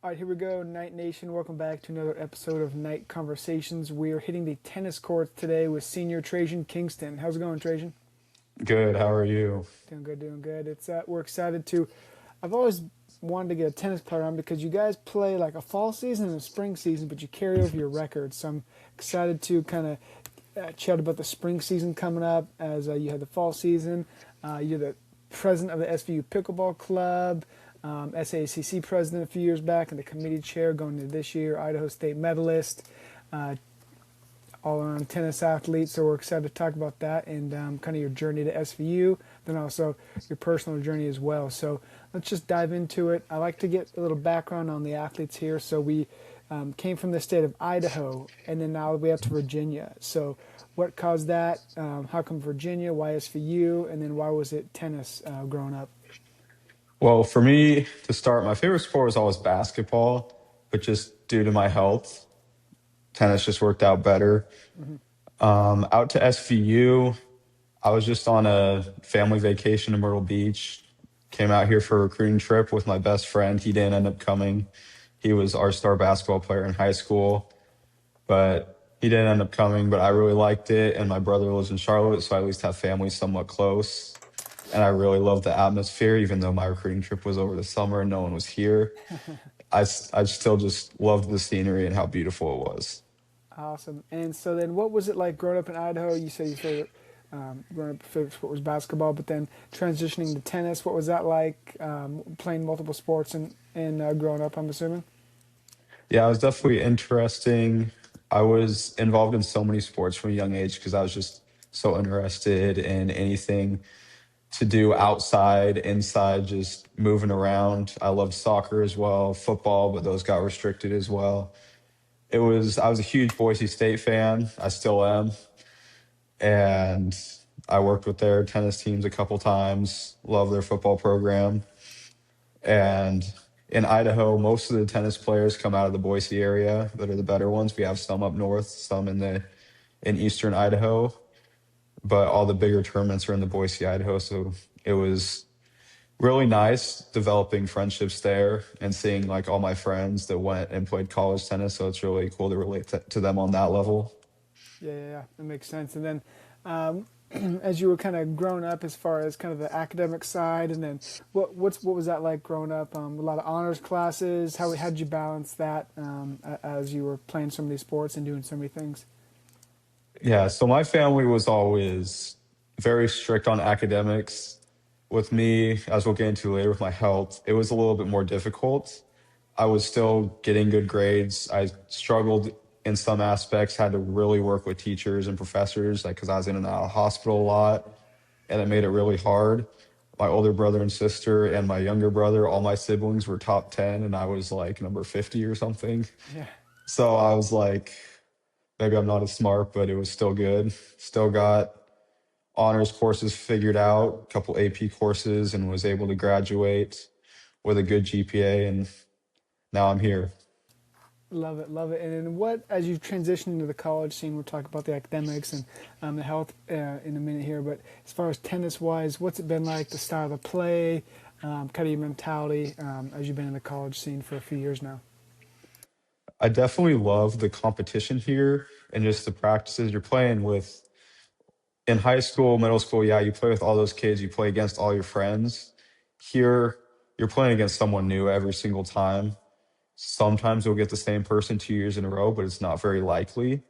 All right, here we go, Night Nation. Welcome back to another episode of Night Conversations. We are hitting the tennis courts today with senior Traejen Kingston. How's it going, Traejen? Good. How are you? Doing good, doing good. It's we're excited to. I've always wanted to get a tennis player on because you guys play like a fall season and a spring season, but you carry over your records. So I'm excited to kind of chat about the spring season coming up as you had the fall season. You're the president of the SVU Pickleball Club. SAAC president a few years back and the committee chair going into this year, Idaho State medalist, all-around tennis athlete. So we're excited to talk about that and kind of your journey to SVU, then also your personal journey as well. So let's just dive into it. I like to get a little background on the athletes here. So we came from the state of Idaho, and then now we have to Virginia. So what caused that? How come Virginia? Why SVU? And then why was it tennis growing up? Well, for me to start, my favorite sport was always basketball, but just due to my health, tennis just worked out better. Mm-hmm. Out to SVU, I was just on a family vacation in Myrtle Beach. Came out here for a recruiting trip with my best friend. He didn't end up coming. He was our star basketball player in high school, but he didn't end up coming. But I really liked it, and my brother lives in Charlotte, so I at least have family somewhat close. And I really loved the atmosphere, even though my recruiting trip was over the summer and no one was here. I still just loved the scenery and how beautiful it was. Awesome. And so then what was it like growing up in Idaho? You said your favorite, growing up favorite sport was basketball, but then transitioning to tennis, what was that like playing multiple sports and growing up, I'm assuming? Yeah, it was definitely interesting. I was involved in so many sports from a young age because I was just so interested in anything to do outside, inside, just moving around. I loved soccer as well, football, but those got restricted as well. I was a huge Boise State fan. I still am. And I worked with their tennis teams a couple times, love their football program. And in Idaho, most of the tennis players come out of the Boise area that are the better ones. We have some up north, some in eastern Idaho, but all the bigger tournaments are in the Boise, Idaho. So it was really nice developing friendships there and seeing like all my friends that went and played college tennis. So it's really cool to relate to them on that level. Yeah, that makes sense. And then um, as you were kind of growing up as far as kind of the academic side, and then what was that like growing up? A lot of honors classes. How did you balance that as you were playing so many sports and doing so many things? Yeah, so my family was always very strict on academics. With me, as we'll get into later with my health, it was a little bit more difficult. I was still getting good grades. I struggled in some aspects, had to really work with teachers and professors, like because I was in and out of hospital a lot, and it made it really hard. My older brother and sister and my younger brother, all my siblings were top 10, and I was like number 50 or something. Yeah. So I was like, maybe I'm not as smart, but it was still good. Still got honors courses figured out, a couple AP courses, and was able to graduate with a good GPA. And now I'm here. Love it, love it. And then as you transition into the college scene, we'll talk about the academics and the health in a minute here. But as far as tennis-wise, what's it been like, the style of play, kind of your mentality as you've been in the college scene for a few years now? I definitely love the competition here and just the practices you're playing with. In high school, middle school, yeah, you play with all those kids, you play against all your friends. Here, you're playing against someone new every single time. Sometimes you'll get the same person 2 years in a row, but it's not very likely.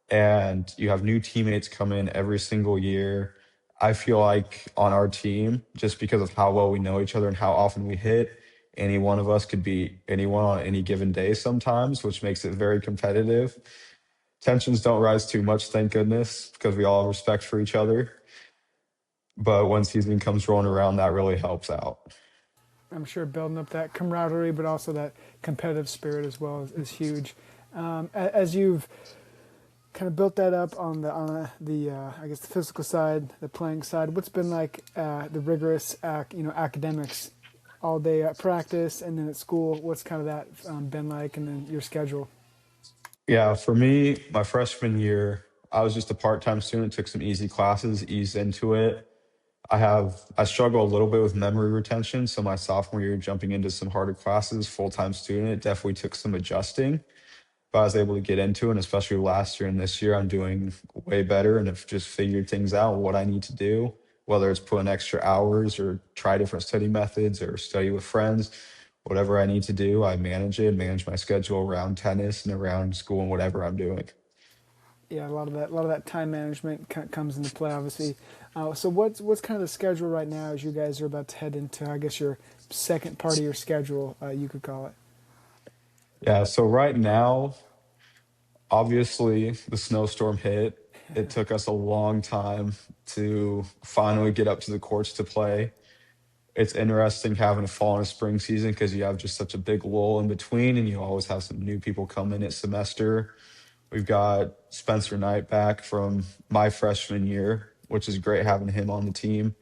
And you have new teammates come in every single year. I feel like on our team, just because of how well we know each other and how often we hit, any one of us could beat anyone on any given day sometimes, which makes it very competitive. Tensions don't rise too much, thank goodness, because we all have respect for each other. But when season comes rolling around, that really helps out. I'm sure building up that camaraderie, but also that competitive spirit as well is huge. As you've kind of built that up on the I guess the physical side, the playing side. What's been like the rigorous academics all day at practice and then at school? What's kind of that been like, and then your schedule? Yeah, for me, my freshman year, I was just a part time student, took some easy classes, eased into it. I struggle a little bit with memory retention. So my sophomore year, jumping into some harder classes, full-time student, it definitely took some adjusting, but I was able to get into it. And especially last year and this year, I'm doing way better and have just figured things out what I need to do, whether it's put in extra hours or try different study methods or study with friends. Whatever I need to do, I manage it, manage my schedule around tennis and around school and whatever I'm doing. Yeah, a lot of that time management comes into play, obviously. So what's kind of the schedule right now as you guys are about to head into, I guess, your second part of your schedule, you could call it. Yeah, so right now, obviously, the snowstorm hit. It took us a long time to finally get up to the courts to play. It's interesting having a fall and a spring season because you have just such a big lull in between, and you always have some new people come in at semester. We've got Spencer Knight back from my freshman year, which is great having him on the team.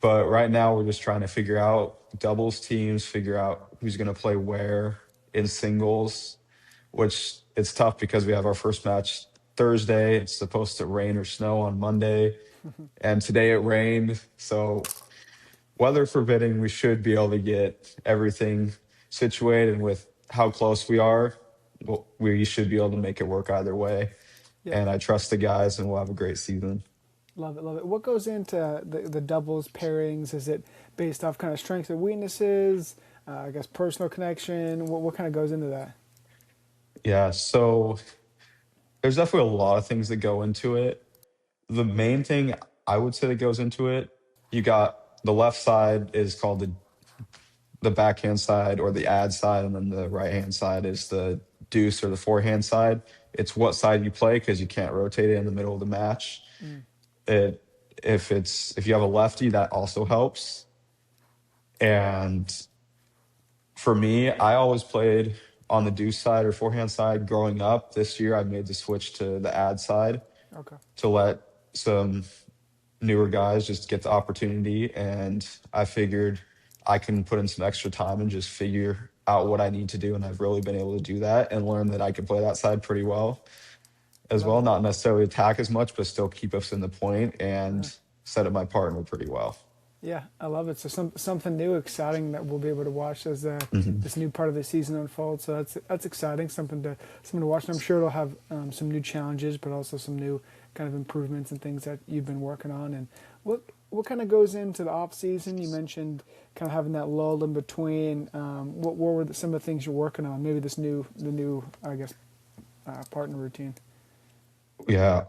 But right now, we're just trying to figure out doubles teams, figure out who's going to play where in singles, which it's tough because we have our first match Thursday. It's supposed to rain or snow on Monday, and today it rained. So, weather forbidding, we should be able to get everything situated. And with how close we are, well, we should be able to make it work either way. Yeah, And I trust the guys, and we'll have a great season. love it, love it. What goes into the doubles pairings? Is it based off kind of strengths and weaknesses? I guess personal connection. What kind of goes into that? Yeah, so there's definitely a lot of things that go into it. The main thing I would say that goes into it, you got the left side is called the backhand side or the ad side, and then the right hand side is the deuce or the forehand side. It's what side you play because you can't rotate it in the middle of the match. Mm, It if you have a lefty, that also helps. And for me, I always played on the deuce side or forehand side growing up. This year, I made the switch to the ad side okay, to let some newer guys just get the opportunity. And I figured I can put in some extra time and just figure out what I need to do. And I've really been able to do that and learn that I can play that side pretty well as love well. it. Not necessarily attack as much, but still keep us in the point Uh, and set up my partner pretty well. yeah, I love it. So something new, exciting that we'll be able to watch as Mhm. this new part of the season unfolds. So that's exciting. Something to watch. And I'm sure it'll have some new challenges, but also some new kind of improvements and things that you've been working on. And what kind of goes into the off season? You mentioned kind of having that lull in between. What were some of the things you're working on? Maybe the new I guess partner routine. Yeah.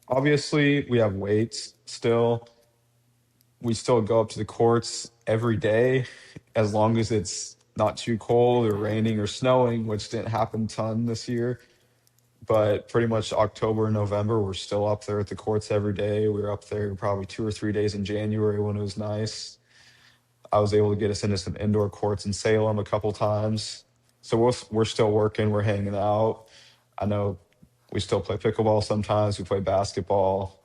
Obviously, we have weights still. We still go up to the courts every day as long as it's not too cold or raining or snowing, which didn't happen a ton this year. But pretty much October and November, we're still up there at the courts every day. We were up there probably 2 or 3 days in January when it was nice. I was able to get us into some indoor courts in Salem a couple times. So we're still working, we're hanging out. I know we still play pickleball sometimes, we play basketball.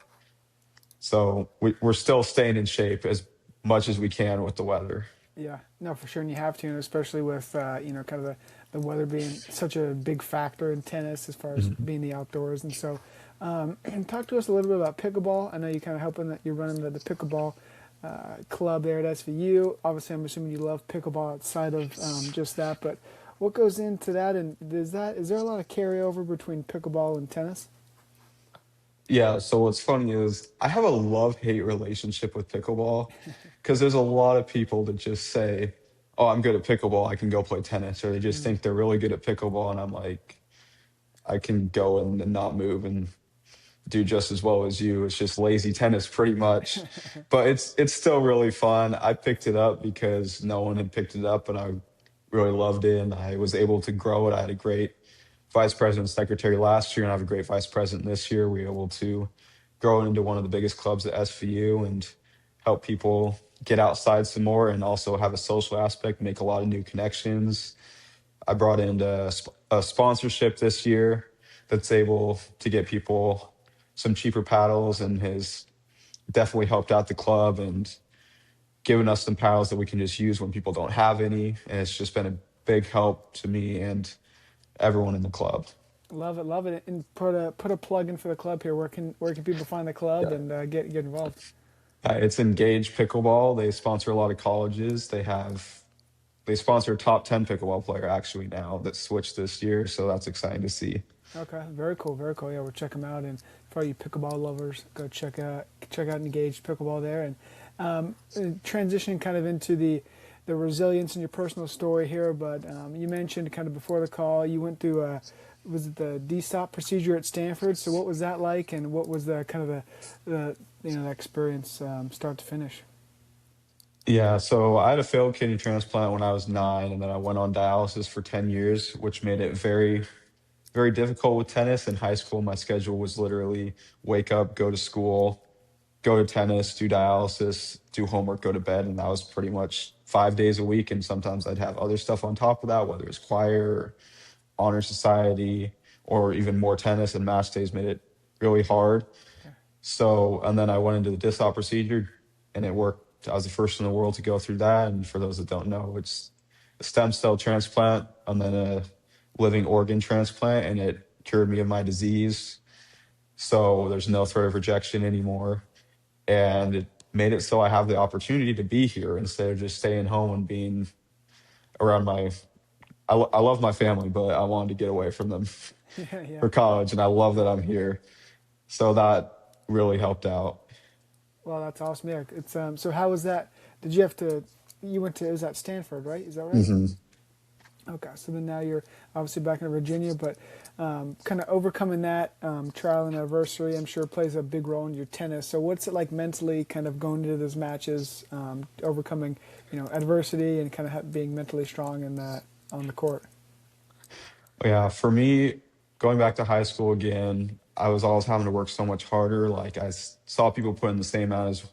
So we're still staying in shape as much as we can with the weather. Yeah, no, for sure, and you have to, and especially with kind of the weather being such a big factor in tennis as far as Mhm. being the outdoors. And so, and talk to us a little bit about pickleball. I know you kind of helping that you're running the pickleball club there at SVU. Obviously, I'm assuming you love pickleball outside of just that, but what goes into that, and is there a lot of carryover between pickleball and tennis? Yeah, so what's funny is I have a love-hate relationship with pickleball because there's a lot of people that just say, "Oh, I'm good at pickleball, I can go play tennis," or they just Mm. think they're really good at pickleball, and I'm like, I can go in and not move and do just as well as you. It's just lazy tennis pretty much. But it's still really fun. I picked it up because no one had picked it up and I really loved it and I was able to grow it. I had a great vice president and secretary last year and I have a great vice president this year. We were able to grow it into one of the biggest clubs at SVU and help people get outside some more and also have a social aspect, make a lot of new connections. I brought in a sponsorship this year that's able to get people some cheaper paddles and has definitely helped out the club and given us some paddles that we can just use when people don't have any. And it's just been a big help to me and everyone in the club. Love it, and put a plug in for the club here. Where can people find the club Yeah. and get involved? It's Engage Pickleball. They sponsor a lot of colleges. They sponsor a top 10 pickleball player actually now that switched this year, so that's exciting to see. Okay, very cool, very cool. Yeah, we'll check them out, and for all you pickleball lovers, go check out Engaged Pickleball there. And transitioning kind of into the resilience in your personal story here, but you mentioned kind of before the call you went through was it the DSOP procedure at Stanford? So what was that like, and what was the kind of the experience start to finish? Yeah, so I had a failed kidney transplant when I was 9, and then I went on dialysis for 10 years, which made it very, very difficult with tennis. In high school, my schedule was literally wake up, go to school, go to tennis, do dialysis, do homework, go to bed. And that was pretty much 5 days a week. And sometimes I'd have other stuff on top of that, whether it's choir, or honor society, or even more tennis and match days made it really hard. Yeah, So, and then I went into the disc off procedure and it worked. I was the first in the world to go through that. And for those that don't know, it's a stem cell transplant and then a living organ transplant, and it cured me of my disease. So there's no threat of rejection anymore. And it made it so I have the opportunity to be here instead of just staying home and being around I love my family, but I wanted to get away from them yeah, yeah. for college. And I love that I'm here. So that really helped out. Well, that's awesome. Yeah, it's so how was that? Did you have to? You went to, it was at Stanford, right? Is that right? hmm Okay, so then now you're obviously back in Virginia, but kind of overcoming that trial and adversity, I'm sure plays a big role in your tennis. So what's it like mentally, kind of going into those matches, overcoming, adversity, and kind of being mentally strong in that on the court? Yeah, for me, going back to high school again, I was always having to work so much harder. Like saw people put in the same amount as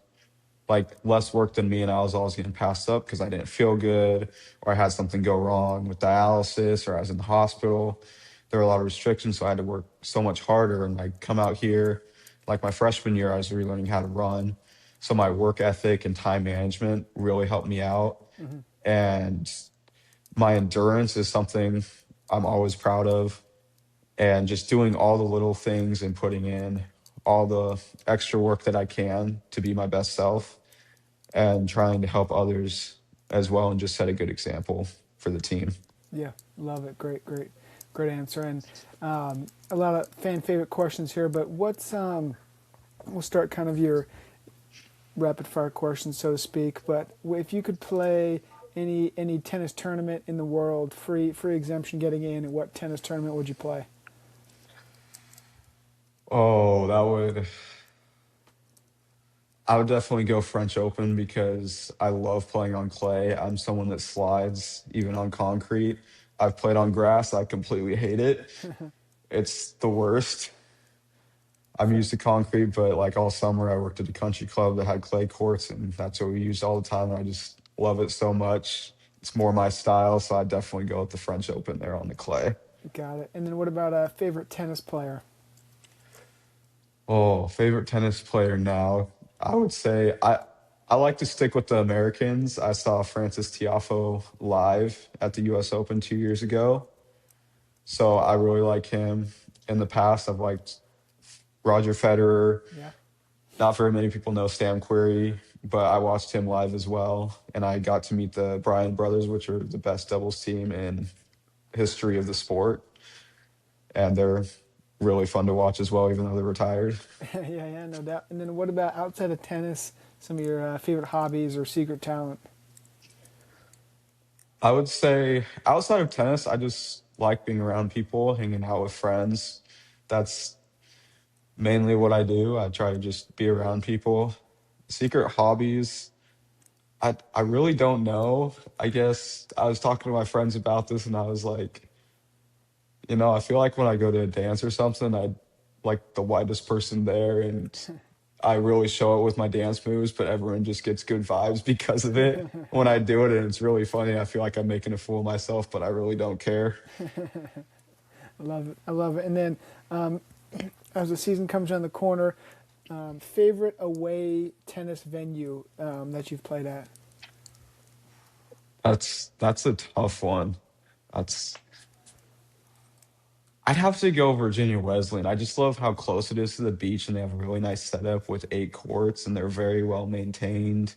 like less work than me, and I was always getting passed up because I didn't feel good or I had something go wrong with dialysis or I was in the hospital. There were a lot of restrictions, so I had to work so much harder. And I come out here, like my freshman year, I was relearning how to run. So my work ethic and time management really helped me out. Hmm. And my endurance is something I'm always proud of. And just doing all the little things and putting in all the extra work that I can to be my best self and trying to help others as well and just set a good example for the team. Yeah, love it. Great, great, great answer. And a lot of fan favorite questions here, but we'll start kind of your rapid fire questions, so to speak. But if you could play any tennis tournament in the world, free exemption getting in, what tennis tournament would you play? Oh, I would definitely go French Open because I love playing on clay. I'm someone that slides even on concrete. I've played on grass. I completely hate it. It's the worst. I'm Fair. used to concrete, but like all summer, I worked at a country club that had clay courts, and that's what we used all the time. And I just love it so much. It's more my style, so I definitely go with the French Open there on the clay. Got it. And then what about a favorite tennis player? Oh, favorite tennis player now. I would say I like to stick with the Americans. I saw Francis Tiafoe live at the US Open 2 years ago. So I really like him. In the past, I've liked Roger Federer. Yeah. Not very many people know Stan Querrey, but I watched him live as well. And I got to meet the Bryan brothers, which are the best doubles team in history of the sport. And they're really fun to watch as well, even though they're retired. Yeah, yeah, no doubt. And then what about outside of tennis, some of your favorite hobbies or secret talent? I would say outside of tennis, I just like being around people, hanging out with friends. That's mainly what I do. I try to just be around people. Secret hobbies, I really don't know. I guess I was talking to my friends about this and I was like, I feel like when I go to a dance or something, I like the whitest person there and I really show it with my dance moves, but everyone just gets good vibes because of it. When I do it and it's really funny, I feel like I'm making a fool of myself, but I really don't care. I love it. I love it. And then um, as the season comes around the corner, favorite away tennis venue that you've played at? That's a tough one. That's I'd have to go Virginia Wesleyan. I just love how close it is to the beach, and they have a really nice setup with 8 courts, and they're very well maintained.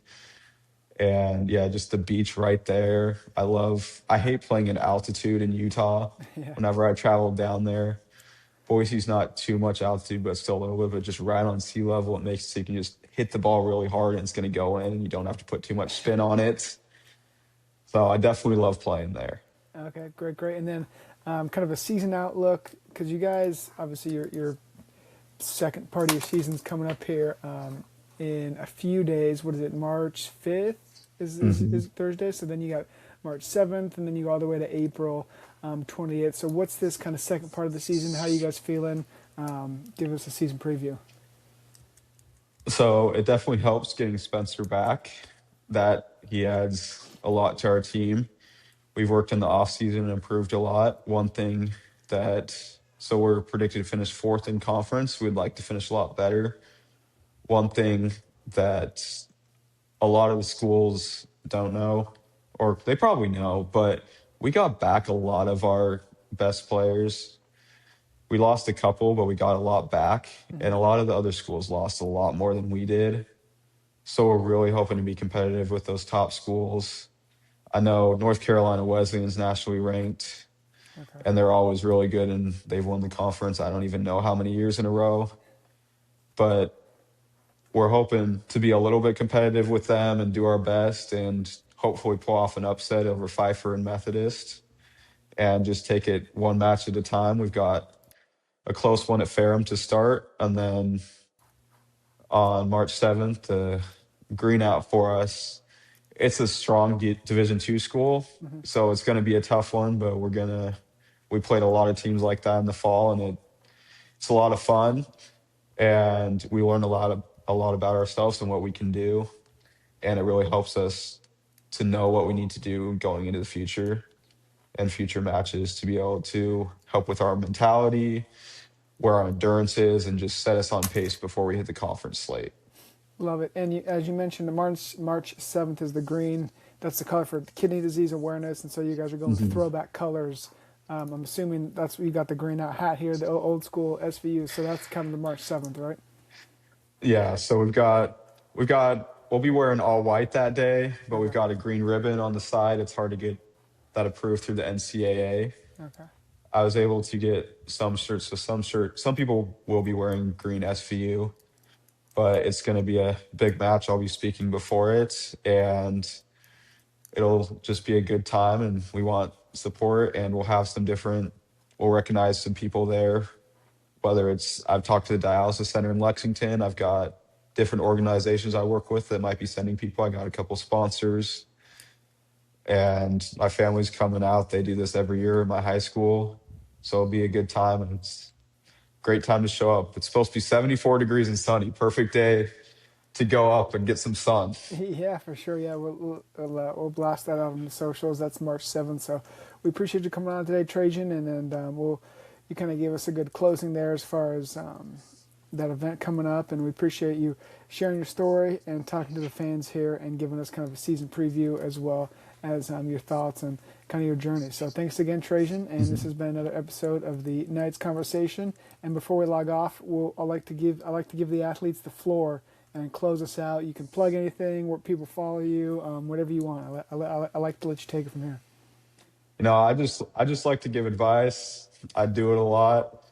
And yeah, just the beach right there. I hate playing in altitude in Utah. Yeah. Whenever I travel down there, Boise's not too much altitude, but still a little bit, but just right on sea level. It makes it so you can just hit the ball really hard and it's going to go in, and you don't have to put too much spin on it. So I definitely love playing there. Okay, great, great. And then kind of a season outlook, because you guys, obviously, your second part of your season's coming up here in a few days. What is it, March 5th is Thursday? So then you got March 7th, and then you go all the way to April 28th. So what's this kind of second part of the season? How are you guys feeling? Give us a season preview. So it definitely helps getting Spencer back. That he adds a lot to our team. We've worked in the off season and improved a lot. One thing that so we're predicted to finish fourth in conference. We'd like to finish a lot better. One thing that a lot of the schools don't know, or they probably know, but we got back a lot of our best players. We lost a couple, but we got a lot back. Mm-hmm. And a lot of the other schools lost a lot more than we did. So we're really hoping to be competitive with those top schools. I know North Carolina Wesleyan's nationally ranked, Okay. and they're always really good, and they've won the conference. I don't even know how many years in a row, but we're hoping to be a little bit competitive with them and do our best and hopefully pull off an upset over Pfeiffer and Methodist and just take it one match at a time. We've got a close one at Ferrum to start, and then on March 7th, the green out for us. It's a strong Division two school, Mm-hmm. so it's going to be a tough one. But we played a lot of teams like that in the fall, and it's a lot of fun, and we learn a lot about ourselves and what we can do, and it really helps us to know what we need to do going into the future and future matches to be able to help with our mentality, where our endurance is, and just set us on pace before we hit the conference slate. Love it. And as you mentioned, the March 7th is the green. That's the color for kidney disease awareness. And so you guys are going with throwback colors. I'm assuming that's you got the green out hat here, the old school SVU. So that's coming to March 7th, right? Yeah, so we'll be wearing all white that day, but we've Okay. got a green ribbon on the side. It's hard to get that approved through the NCAA. Okay. I was able to get some shirts. So some people will be wearing green SVU, but it's going to be a big match. I'll be speaking before it, and it'll just be a good time. And we want support, and we'll recognize some people there. Whether I've talked to the dialysis center in Lexington. I've got different organizations I work with that might be sending people. I got a couple sponsors, and my family's coming out. They do this every year in my high school. So it'll be a good time, and it's a great time to show up. It's supposed to be 74 degrees and sunny. Perfect day to go up and get some sun. Yeah, for sure. Yeah, we'll blast that out on the socials. That's March 7th. So we appreciate you coming on today, Traejen, and you kind of gave us a good closing there as far as that event coming up, and we appreciate you sharing your story and talking to the fans here and giving us kind of a season preview as well as your thoughts and kind of your journey. So thanks again, Traejen, and this has been another episode of the Knights Conversation. And before we log off, I like to give the athletes the floor and close us out. You can plug anything, where people follow you, whatever you want. I like to let you take it from here. I just like to give advice. I do it a lot,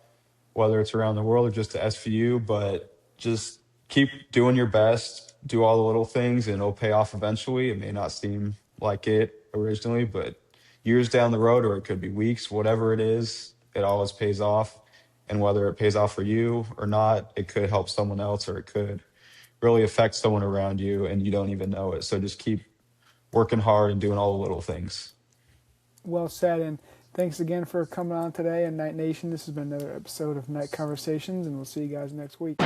whether it's around the world or just to SVU, but just keep doing your best, do all the little things, and it'll pay off eventually. It may not seem like it originally, but years down the road, or it could be weeks, whatever it is, it always pays off. And whether it pays off for you or not, it could help someone else, or it could really affect someone around you and you don't even know it. So just keep working hard and doing all the little things. Well said, and thanks again for coming on today. And Night Nation, this has been another episode of Night Conversations, and we'll see you guys next week.